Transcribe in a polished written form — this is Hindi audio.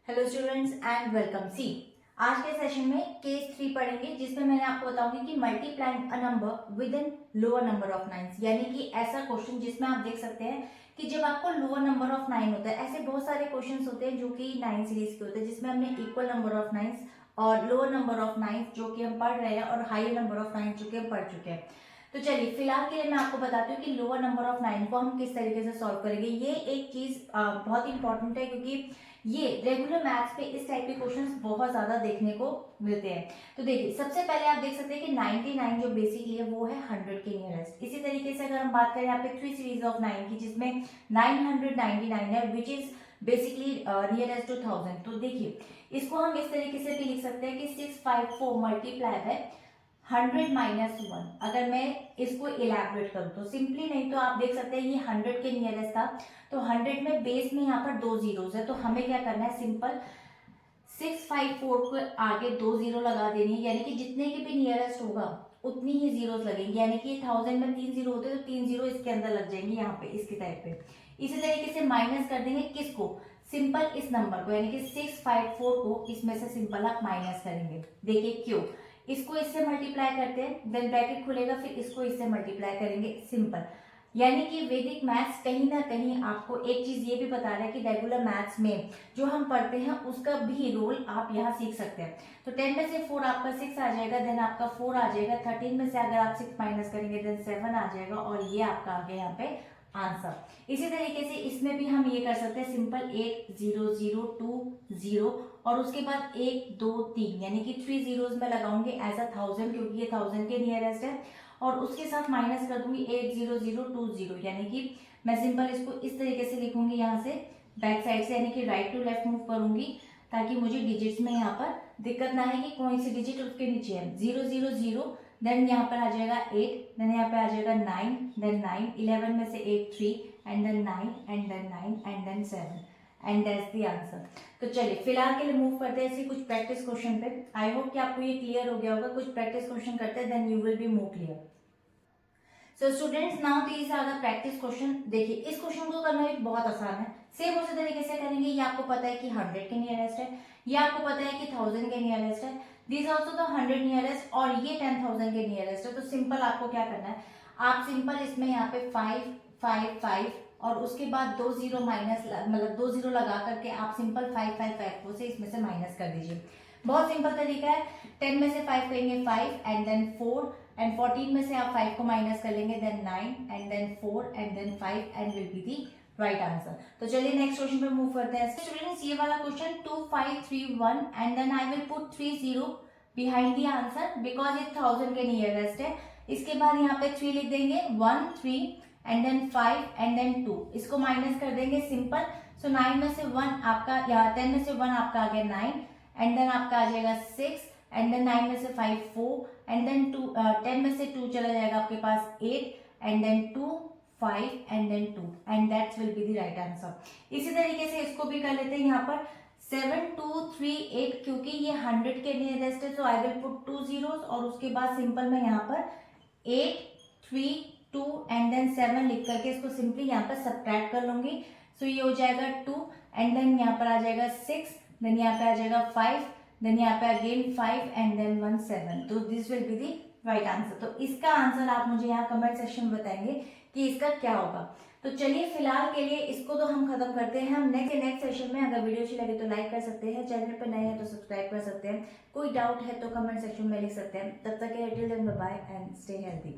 Hello students and welcome. सी आज के सेशन में केस 3 पढ़ेंगे, जिसमें मैंने आपको बताऊंगी कि multiplying a number within lower number of nines, यानी कि ऐसा क्वेश्चन जिसमें आप देख सकते हैं कि जब आपको लोअर नंबर ऑफ 9 होता है, ऐसे बहुत सारे क्वेश्चंस होते हैं जो कि 9 सीरीज के होते हैं, जिसमें हमने इक्वल नंबर ऑफ नाइन्स और लोअर नंबर ऑफ नाइन्स जो कि हम पढ़ रहे हैं और हायर नंबर ऑफ नाइन्स जो कि हम पढ़ चुके हैं। तो चलिए फिलहाल के लिए मैं आपको बताती हूँ कि लोअर नंबर ऑफ 9 को हम किस तरीके से सॉल्व करेंगे। ये एक चीज बहुत इंपॉर्टेंट है, क्योंकि ये रेगुलर मैथ्स पे इस टाइप के क्वेश्चंस बहुत ज्यादा देखने को मिलते हैं। तो देखिए, सबसे पहले आप देख सकते हैं कि 99 जो बेसिकली है वो है 100 के नियरेस्ट। इसी तरीके से अगर हम बात करें यहाँ पे 3 सीरीज ऑफ 9 की, जिसमें 999 है which is basically nearest to 1000। तो देखिए, इसको हम इस तरीके से भी लिख सकते हैं कि 654 मल्टीप्लाई है 100 माइनस 1। अगर मैं इसको इलेबोरेट करूं तो सिंपली नहीं, तो आप देख सकते हैं ये 100 के नियरेस्ट था, तो 100 में बेस में यहाँ पर 2 जीरोस है, तो हमें क्या करना है, सिंपल 654 को आगे 2 जीरो लगा देनी है, यानी कि जितने के भी नियरेस्ट होगा उतनी ही जीरोस लगेंगे, यानी कि 1000 में 3 जीरो होते हैं तो 3 जीरो इसके अंदर लग जाएंगे यहाँ पे इसके टाइप पे। इसी तरीके से माइनस कर देंगे किसको, सिंपल इस नंबर को, यानी कि 654 को इसमें से सिंपल आप माइनस करेंगे। देखिए क्यों, इसको इससे मल्टीप्लाई करते हैं, देन ब्रैकेट खुलेगा, फिर इसको इससे मल्टीप्लाई करेंगे, सिंपल। यानी कि वैदिक मैथ्स कहीं ना कहीं आपको एक चीज ये भी बता रहा है कि रेगुलर मैथ्स में जो हम पढ़ते हैं उसका भी रोल आप यहाँ सीख सकते हैं। तो 10 में से 4 आपका 6 आ जाएगा, देन आपका 4 आ जाएगा, 13 में से अगर आप 6 माइनस करेंगे देन 7 आ जाएगा, और ये आपका आ गया यहाँ पे आंसर। इसी तरीके से इसमें भी हम ये कर सकते हैं, सिंपल 8 0 0 2 0 और उसके बाद 1 2 3, यानी कि 3 जीरोस में लगाऊंगी एज अ 1000, क्योंकि ये 1000 के नियरेस्ट है, और उसके साथ माइनस कर दूंगी 8 0 0 2 0, यानी कि मैं सिंपल इसको इस तरीके से लिखूंगी यहाँ से बैक साइड से, यानी कि राइट टू लेफ्ट मूव करूंगी, ताकि मुझे डिजिट्स में यहाँ पर दिक्कत ना है कि कौन सी डिजिट उसके नीचे है। 0 0 0, देन यहाँ पर आ जाएगा 8, देन यहाँ पे आ जाएगा 9, देन 9, 11 में से 8 3, and then 9, and then 9, and then 7, and that's the answer. तो चलिए फिलहाल के लिए मूव करते हैं ऐसे कुछ प्रैक्टिस क्वेश्चन पे। आई होप कि आपको ये क्लियर हो गया होगा। कुछ प्रैक्टिस क्वेश्चन करते हैं, then you will be more clear. So students, now these are the practice question. देखिए, इस क्वेश्चन को करना भी बहुत आसान है, सेम उसी तरीके से करेंगे। ये आपको पता है कि 100 के नियरेस्ट है, ये आपको पता है कि 1000 के नियरेस्ट है, दिस आल्सो द 100 नियरेस्ट, और ये 10,000 के नियरेस्ट है। तो सिंपल आपको क्या करना है, आप सिंपल इसमें यहाँ पे 5 5 5 और उसके बाद 2 जीरो माइनस, मतलब 2 जीरो लगा करके आप सिंपल 5 5 5 को से इसमें से माइनस कर दीजिए। बहुत सिंपल तरीका है। 10 में से 5 करेंगे 5, एंड देन 4, एंड 14 में से आप 5 को माइनस कर लेंगे, then 9, and then 4, and then 5, and will be the right answer. तो चलिए नेक्स्ट क्वेश्चन पे मूव करते हैं। स्टूडेंट्स, ये वाला question 2 5 3 1, and then I will put 3 0 behind the answer, because ये 1000 के नियरेस्ट है। इसके बाद यहाँ पे 3 लिख देंगे, 1 3, एंड देन 5, एंड देन 2, इसको माइनस कर देंगे, सिंपल। सो 9 में से 1 आपका, या 10 में से 1 आपका आ गया 9, एंड देन आपका आ जाएगा 6, एंड देन 9 में से 5 4, एंड देन 10 में से 2 चला जाएगा आपके पास 8, and then 2 5, and then 2, and that's will be the right answer. इसी तरीके से इसको भी कर लेते हैं यहाँ पर 7 2 3 8, क्योंकि ये 100 के नियरेस्ट है, सो आई विल पुट 2 जीरोस, और उसके बाद सिंपल मैं यहाँ पर 8 3 2 एंड देन 7 लिख करके इसको सिंपली यहाँ पर सब्ट्रैक्ट कर लूंगी। सो ये हो जाएगा 2, एंड देन यहाँ पर आ जाएगा 6, देन यहाँ पे आ जाएगा 5, देन यहाँ पे अगेन 5, एंड देन 1 7। तो this will be the right answer. तो इसका आंसर आप मुझे यहाँ कमेंट सेक्शन में बताएंगे कि इसका क्या होगा। तो चलिए फिलहाल के लिए इसको तो हम खत्म करते हैं। हम नेक्स्ट सेशन में, अगर वीडियो अच्छी लगे तो लाइक कर सकते हैं, चैनल पर नए हैं तो सब्सक्राइब कर सकते हैं, कोई डाउट है तो कमेंट सेक्शन में लिख सकते हैं। तब तक के लिए till then bye bye and stay healthy.